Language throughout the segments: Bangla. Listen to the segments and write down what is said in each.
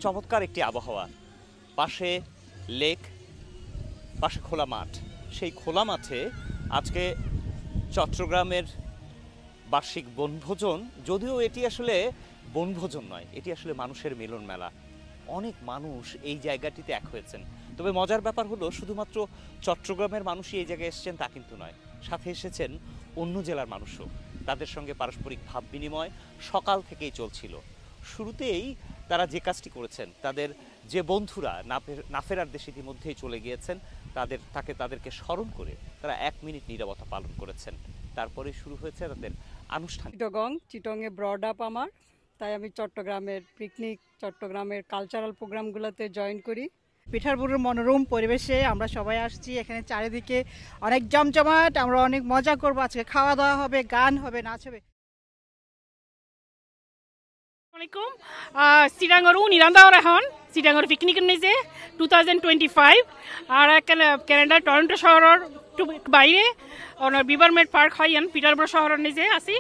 চমৎকার একটি আবহাওয়া, পাশে লেক, পাশে খোলা মাঠ। সেই খোলা মাঠে আজকে চট্টগ্রামের বার্ষিক বনভোজন, যদিও এটি আসলে বনভোজন নয়, এটি আসলে মানুষের মিলন মেলা। অনেক মানুষ এই জায়গাটিতে এক হয়েছেন। তবে মজার ব্যাপার হলো শুধুমাত্র চট্টগ্রামের মানুষই এই জায়গায় এসেছেন তা কিন্তু নয়, সাথে এসেছেন অন্য জেলার মানুষও। তাদের সঙ্গে পারস্পরিক ভাব বিনিময় সকাল থেকেই চলছিল। শুরুতেই তারা যে কাজটি করেছেন, তাদের যে বন্ধুরা না ফেরার দেশে ইতিমধ্যেই চলে গিয়েছেন তাদেরকে স্মরণ করে তারা 1 মিনিট নীরবতা পালন করেছেন। তারপরে শুরু হয়েছে তাদের আনুষ্ঠানিক। চিটংয়ে ব্রড আপ আমার, তাই আমি চট্টগ্রামের পিকনিক, চট্টগ্রামের কালচারাল প্রোগ্রামগুলোতে জয়েন করি। পিঠারপুরের মনোরম পরিবেশে আমরা সবাই আসছি, এখানে চারিদিকে অনেক জমজমাট, আমরা অনেক মজা করবো। আজকে খাওয়া দাওয়া হবে, গান হবে, নাচ হবে। চিটাঙৰ নিৰান্দাৰ এখন চিটাঙৰ পিকনিক নিছে 2025 আর কানাডার টরন্টো শহরের বাইরে ওনার বিভারমেন্ট পার্ক হয় পিটারবরো শহরের নিচে আছি।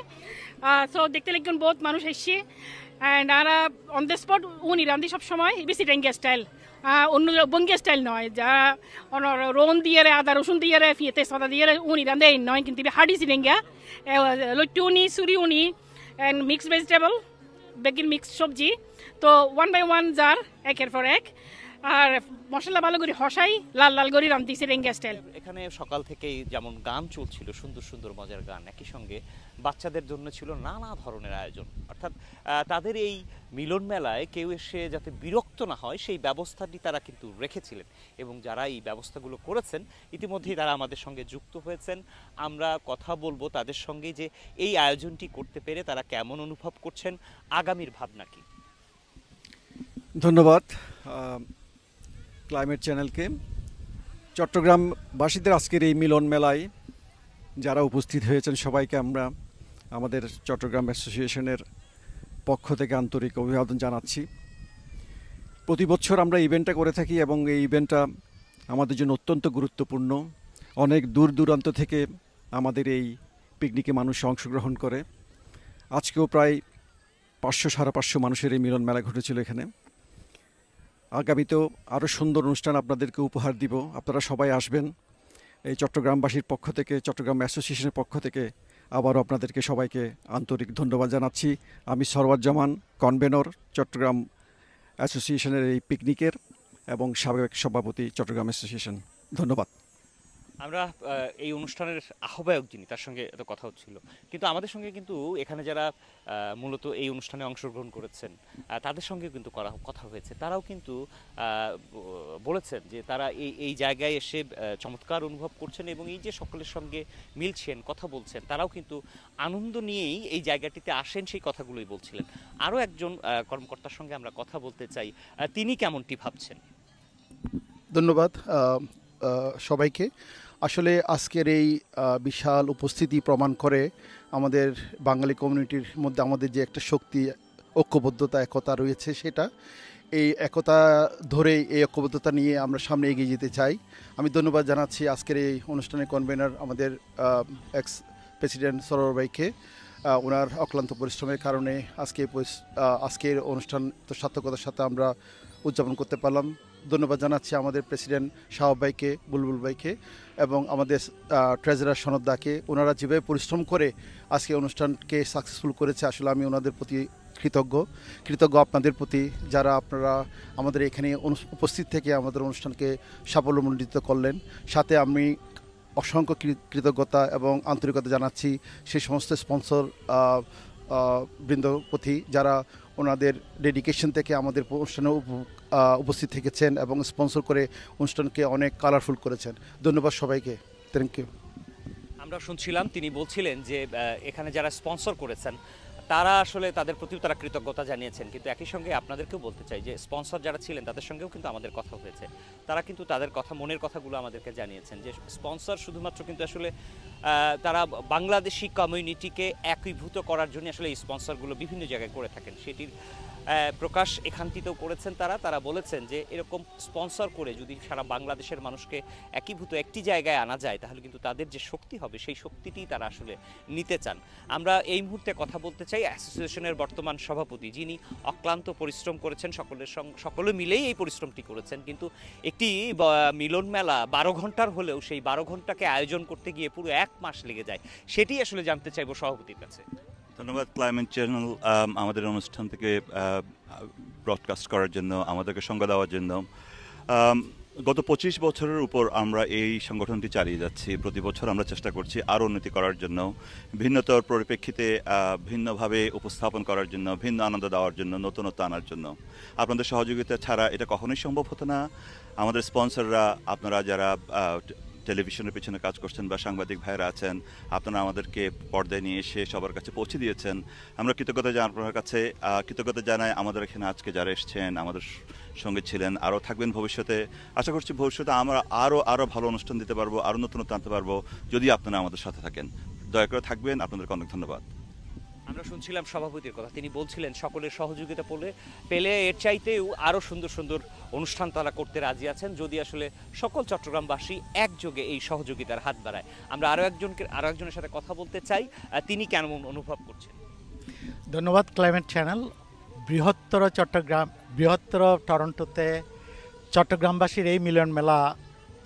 সো দেখতে লাগবেন বহুত মানুষ এসছে অ্যান্ড আর অন দ্য স্পট নিরান্দি সবসময় বেশি টেঙ্গিয়া স্টাইল, অন্য বঙ্গিয়া স্টাইল নয়, যা রোন দিয়ে আদা রসুন দিয়ে ফিয়েতে সদা দিয়ে নিরান্দে নয়, কিন্তু হার্ডি সিটেঙ্গিয়া লট্টু উনি সুরি উনি and mix vegetable begin mixed সবজি। তো 1 বাই 1 জার একের পর এক, আর মশলা ভালো করে হসাই লাল লাল করে রান্ধিছে রেঙ্গা স্টাইল। এখানে সকাল থেকেই যেমন গান চলছিল, সুন্দর সুন্দর মজার গান, একই সঙ্গে বাচ্চাদের জন্য ছিল নানা ধরনের আয়োজন। অর্থাৎ তাদের এই মিলন মেলায় কেউ এসে যাতে বিরক্ত না হয় সেই ব্যবস্থাটি তারা কিন্তু রেখেছিলেন, এবং যারা এই ব্যবস্থাগুলো করেছেন ইতিমধ্যেই তারা আমাদের সঙ্গে যুক্ত হয়েছেন। আমরা কথা বলবো তাদের সঙ্গে যে এই আয়োজনটি করতে পেরে তারা কেমন অনুভব করছেন, আগামীর ভাবনা কি। ধন্যবাদ ক্লাইমেট চ্যানেলকে। চট্টগ্রামবাসীদের আজকের এই মিলন মেলায় যারা উপস্থিত হয়েছেন সবাইকে আমরা আমাদের চট্টগ্রাম অ্যাসোসিয়েশনের পক্ষ থেকে আন্তরিক অভিবাদন জানাচ্ছি। প্রতি বছর আমরা ইভেন্টটা করে থাকি এবং এই ইভেন্টটা আমাদের জন্য অত্যন্ত গুরুত্বপূর্ণ। অনেক দূর দূরান্ত থেকে আমাদের এই পিকনিকে মানুষ অংশগ্রহণ করে। আজকেও প্রায় 500-550 মানুষের এই মিলন মেলা ঘটেছিল এখানে। আগামীতেও আরও সুন্দর অনুষ্ঠান আপনাদেরকে উপহার দিব, আপনারা সবাই আসবেন। এই চট্টগ্রামবাসীর পক্ষ থেকে, চট্টগ্রাম অ্যাসোসিয়েশনের পক্ষ থেকে আবারও আপনাদেরকে সবাইকে আন্তরিক ধন্যবাদ জানাচ্ছি। আমি সরওয়ার জামান, কনভেনর চট্টগ্রাম অ্যাসোসিয়েশনের এই পিকনিকের এবং সাবেক সভাপতি চট্টগ্রাম অ্যাসোসিয়েশন। ধন্যবাদ। আমরা এই অনুষ্ঠানের আহ্বায়ক যিনি, তার সঙ্গে এত কথা হচ্ছিল, কিন্তু আমাদের সঙ্গে কিন্তু এখানে যারা মূলত এই অনুষ্ঠানে অংশগ্রহণ করেছেন তাদের সঙ্গে কিন্তু কথা হয়েছে। তারাও কিন্তু বলেছেন যে তারা এই জায়গায় এসে চমৎকার অনুভব করছেন, এবং এই যে সকলের সঙ্গে মিলছেন, কথা বলছেন, তারাও কিন্তু আনন্দ নিয়েই এই জায়গাটিতে আসেন, সেই কথাগুলোই বলছিলেন। আরও একজন কর্মকর্তার সঙ্গে আমরা কথা বলতে চাই, তিনি কেমনটি ভাবছেন। ধন্যবাদ সবাইকে। আসলে আজকের এই বিশাল উপস্থিতি প্রমাণ করে আমাদের বাঙালি কমিউনিটির মধ্যে আমাদের যে একটা শক্তি, ঐক্যবদ্ধতা, একতা রয়েছে, সেটা এই একতা ধরেই, এই ঐক্যবদ্ধতা নিয়ে আমরা সামনে এগিয়ে যেতে চাই। আমি ধন্যবাদ জানাচ্ছি আজকের এই অনুষ্ঠানের কনভেনার আমাদের এক্স প্রেসিডেন্ট সরোয়ার ভাইকে। ওনার অক্লান্ত পরিশ্রমের কারণে আজকের অনুষ্ঠান তো সার্থকতার সাথে আমরা উদযাপন করতে পারলাম। ধন্যবাদ জানাচ্ছি আমাদের প্রেসিডেন্ট শাহাব ভাইকে, বুলবুল ভাইকে, এবং আমাদের ট্রেজারার সনদ দাকে। ওনারা যেভাবে পরিশ্রম করে আজকে অনুষ্ঠানকে সাকসেসফুল করেছে, আসলে আমি ওনাদের প্রতি কৃতজ্ঞ আপনাদের প্রতি, যারা আপনারা আমাদের এখানে উপস্থিত থেকে আমাদের অনুষ্ঠানকে সাফল্যমণ্ডিত করলেন। সাথে আমি অসংখ্য কৃতজ্ঞতা এবং আন্তরিকতা জানাচ্ছি সেই সমস্ত স্পন্সর বৃন্দ প্রতি, যারা ওনাদের ডেডিকেশন থেকে আমাদের অনুষ্ঠানে উপস্থিত থেকেছেন এবং স্পন্সর করে অনুষ্ঠানকে অনেক কালারফুল করেছেন। ধন্যবাদ সবাইকে। Thank you. আমরা শুনছিলাম তিনি বলছিলেন যে এখানে যারা স্পন্সর করেছেন তারা আসলে তাদের প্রতিও তারা কৃতজ্ঞতা জানিয়েছেন, কিন্তু একই সঙ্গে আপনাদেরকেও বলতে চাই যে স্পন্সর যারা ছিলেন তাদের সঙ্গেও কিন্তু আমাদের কথা হয়েছে। তারা কিন্তু তাদের কথা, মনের কথাগুলো আমাদেরকে জানিয়েছেন যে স্পন্সর শুধুমাত্র কিন্তু আসলে তারা বাংলাদেশি কমিউনিটিকে একীভূত করার জন্য আসলে এই স্পন্সরগুলো বিভিন্ন জায়গায় করে থাকেন, সেটির প্রকাশ এখানটিতেও করেছেন। তারা বলেছেন যে এরকম স্পন্সর করে যদি সারা বাংলাদেশের মানুষকে একীভূত একটি জায়গায় আনা যায়, তাহলে কিন্তু তাদের যে শক্তি হবে সেই শক্তিটি তারা আসলে নিতে চান। আমরা এই মুহূর্তে কথা বলতে চাই চাই অ্যাসোসিয়েশনের বর্তমান সভাপতি, যিনি অক্লান্ত পরিশ্রম করেছেন, সকলে মিলেই এই পরিশ্রমটি করেছেন, কিন্তু একটি মিলন মেলা 12 ঘন্টার হলেও সেই 12 ঘন্টাকে আয়োজন করতে গিয়ে পুরো 1 মাস লেগে যায়। সেটি আসলে জানতে চাইবো সভাপতির কাছে। ধন্যবাদ ক্লাইমেট চ্যানেল আমাদের অনুষ্ঠান থেকে ব্রডকাস্ট করার জন্য, আমাদেরকে সংবাদ দেওয়ার জন্য। গত 25 বছরের উপর আমরা এই সংগঠনটি চালিয়ে যাচ্ছি। প্রতি বছর আমরা চেষ্টা করছি আরও উন্নতি করার জন্য, ভিন্নতার পরিপ্রেক্ষিতে ভিন্নভাবে উপস্থাপন করার জন্য, ভিন্ন আনন্দ দেওয়ার জন্য, নতুনত্ব আনার জন্য। আপনাদের সহযোগিতা ছাড়া এটা কখনোই সম্ভব হতো না। আমাদের স্পন্সররা, আপনারা যারা টেলিভিশনের পিছনে কাজ করছেন বা সাংবাদিক ভাইরা আছেন, আপনারা আমাদেরকে পর্দায় নিয়ে এসে সবার কাছে পৌঁছে দিয়েছেন। আমরা কৃতজ্ঞতা জানাই আপনার কাছে, কৃতজ্ঞতা জানাই আমাদের এখানে আজকে যারা এসেছেন, আমাদের সঙ্গে ছিলেন, আরও থাকবেন ভবিষ্যতে। আশা করছি ভবিষ্যতে আমরা আরও ভালো অনুষ্ঠান দিতে পারবো, আরও নতুনত্ব আনতে পারবো যদি আপনারা আমাদের সাথে থাকেন। দয়া করে থাকবেন। আপনাদেরকে অনেক ধন্যবাদ। আমরা শুনছিলাম সভাপতির কথা, তিনি বলছিলেন সকলের সহযোগিতা পেলে এর চাইতেও আরও সুন্দর সুন্দর অনুষ্ঠান তারা করতে রাজি আছেন, যদি আসলে সকল চট্টগ্রামবাসী একযোগে এই সহযোগিতার হাত বাড়ায়। আমরা আরও একজনের সাথে কথা বলতে চাই, তিনি কেমন অনুভব করছেন। ধন্যবাদ ক্লাইমেট চ্যানেল। বৃহত্তর টরন্টোতে চট্টগ্রামবাসীর এই মিলন মেলা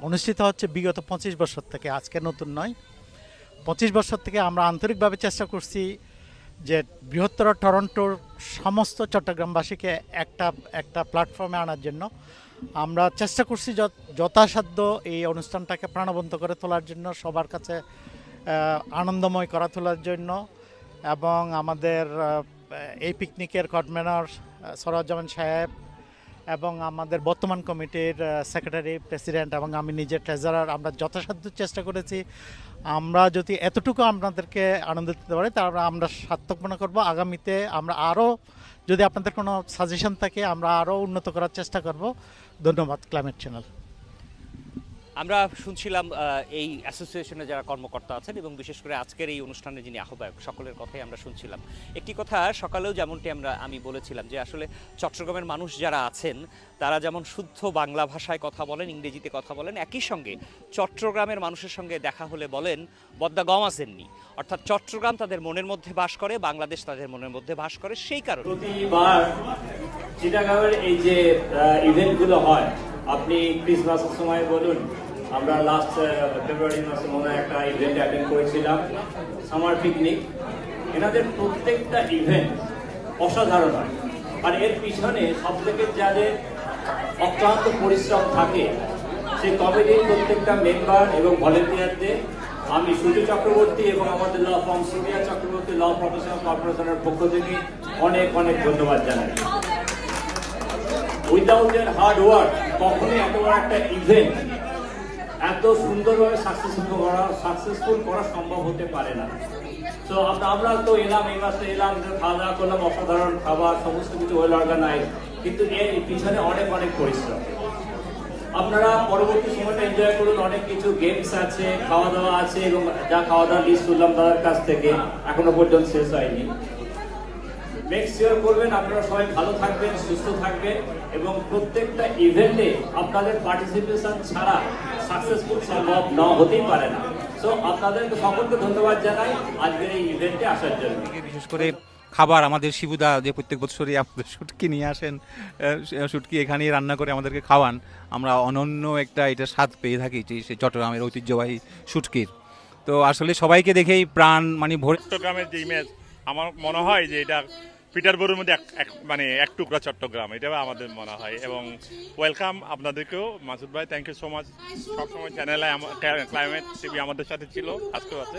অনুষ্ঠিত হচ্ছে বিগত 25 বছর থেকে, আজকে নতুন নয়। 25 বছর থেকে আমরা আন্তরিকভাবে চেষ্টা করছি যে বৃহত্তর টরন্টোর সমস্ত চট্টগ্রামবাসীকে একটা প্ল্যাটফর্মে আনার জন্য। আমরা চেষ্টা করছি যথাসাধ্য এই অনুষ্ঠানটাকে প্রাণবন্ত করে তোলার জন্য, সবার কাছে আনন্দময় করা তোলার জন্য। এবং আমাদের এই পিকনিকের কনভেনর সরোয়ারজামান সাহেব এবং আমাদের বর্তমান কমিটির সেক্রেটারি, প্রেসিডেন্ট এবং আমি নিজে ট্রেজারার, আমরা যথাসাধ্য চেষ্টা করেছি আমরা যদি এতটুকু আপনাদেরকে আনন্দ দিতে পারি তাহলে আমরা সার্থক মনে করব। আগামীতে আমরা আরও, যদি আপনাদের কোনো সাজেশন থাকে, আমরা আরও উন্নত করার চেষ্টা করব। ধন্যবাদ ক্লাইমেট চ্যানেল। আমরা শুনছিলাম এই অ্যাসোসিয়েশনে যারা কর্মকর্তা আছেন এবং বিশেষ করে আজকের এই অনুষ্ঠানে যিনি আহ্বায়ক, সকলের কথাই আমরা শুনছিলাম। একটি কথা সকালেও যেমনটি আমি বলেছিলাম যে আসলে চট্টগ্রামের মানুষ যারা আছেন তারা যেমন শুদ্ধ বাংলা ভাষায় কথা বলেন, ইংরেজিতে কথা বলেন, একই সঙ্গে চট্টগ্রামের মানুষের সঙ্গে দেখা হলে বলেন বদ্দা গম আসেননি। অর্থাৎ চট্টগ্রাম তাদের মনের মধ্যে বাস করে, বাংলাদেশ তাদের মনের মধ্যে বাস করে। সেই কারণে প্রতিবার চিটাগাংয়ের এই যে ইভেন্টগুলো হয়, আপনি ক্রিসমাসের সময় বলুন, আমরা লাস্ট ফেব্রুয়ারি মাসে মনে হয় একটা ইভেন্ট অ্যাটেন্ড করেছিলাম, সামার পিকনিক। এনাদের প্রত্যেকটা ইভেন্ট অসাধারণ হয়, আর এর পিছনে সব থেকে যাদের অক্লান্ত পরিশ্রম থাকে সেই কমিটির প্রত্যেকটা মেম্বার এবং ভলেন্টিয়ারদের আমি সূর্য চক্রবর্তী এবং আমাদের ল ফার্ম সুরিয়া চক্রবর্তী ল প্রফেশনাল কর্পোরেশনের পক্ষ থেকে অনেক অনেক ধন্যবাদ জানাই। উইদাউট এর হার্ড ওয়ার্ক কখনোই এত বড় একটা ইভেন্ট এত সুন্দরভাবে সাকসেসফুল করা সম্ভব হতে পারে না। তো আমরা তো এলাম, এই মাসে এলাম, খাওয়া দাওয়া করলাম, অসাধারণ খাবার, সমস্ত কিছু ওয়েল অর্গানাইজ, কিন্তু এর পিছনে অনেক অনেক পরিশ্রম। আপনারা পরবর্তী সময়টা এনজয় করুন, অনেক কিছু গেমস আছে, খাওয়া দাওয়া আছে, এবং যা খাওয়া দাওয়া লিস্ট করলাম তাদের কাছ থেকে, এখনো পর্যন্ত শেষ হয়নি। মেক শিওর করবেন আপনারা সবাই ভালো থাকবেন, সুস্থ থাকবেন, এবং প্রত্যেকটা ইভেন্টে আপনাদের পার্টিসিপেশন ছাড়া সাকসেসফুল সম্ভব না হতেই পারে না। তো আপনাদেরকে সকলকে ধন্যবাদ জানাই আজকের এই ইভেন্টে আসার জন্য। বিশেষ করে খাবার, আমাদের শিবুদা যে প্রত্যেক বছরই আপনাদের শুটকি নিয়ে আসেন, শুটকি এখানেই রান্না করে আমাদেরকে খাওয়ান, আমরা অনন্য এটা স্বাদ পেয়ে থাকি সেই চট্টগ্রামের ঐতিহ্যবাহী শুটকির। তো আসলে সবাইকে দেখেই প্রাণ ভরে। চট্টগ্রামের যে ইমেজ, আমার মনে হয় যে এটা পিটারবরোর মধ্যে এক টুকরা চট্টগ্রাম, এটা আমাদের মনে হয়। এবং ওয়েলকাম আপনাদেরকেও, মাসুদ ভাই, থ্যাংক ইউ সো মাচ। সবসময় চ্যানেলে ক্লাইমেট টিভি আমাদের সাথে ছিল, আজকেও আছে।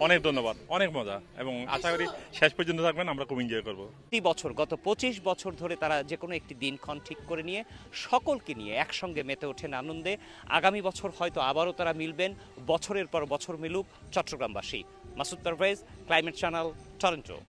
অনেক ধন্যবাদ, অনেক মজা, এবং আশা করি শেষ পর্যন্ত থাকবেন, আমরা খুব এনজয় করবো। গত 25 বছর ধরে তারা যে কোনো একটি দিনক্ষণ ঠিক করে নিয়ে সকলকে নিয়ে একসঙ্গে মেতে ওঠেন আনন্দে। আগামী বছর হয়তো আবারও তারা মিলবেন, বছরের পর বছর মিলুক চট্টগ্রামবাসী। Masud Parvez, climate channel, Toronto.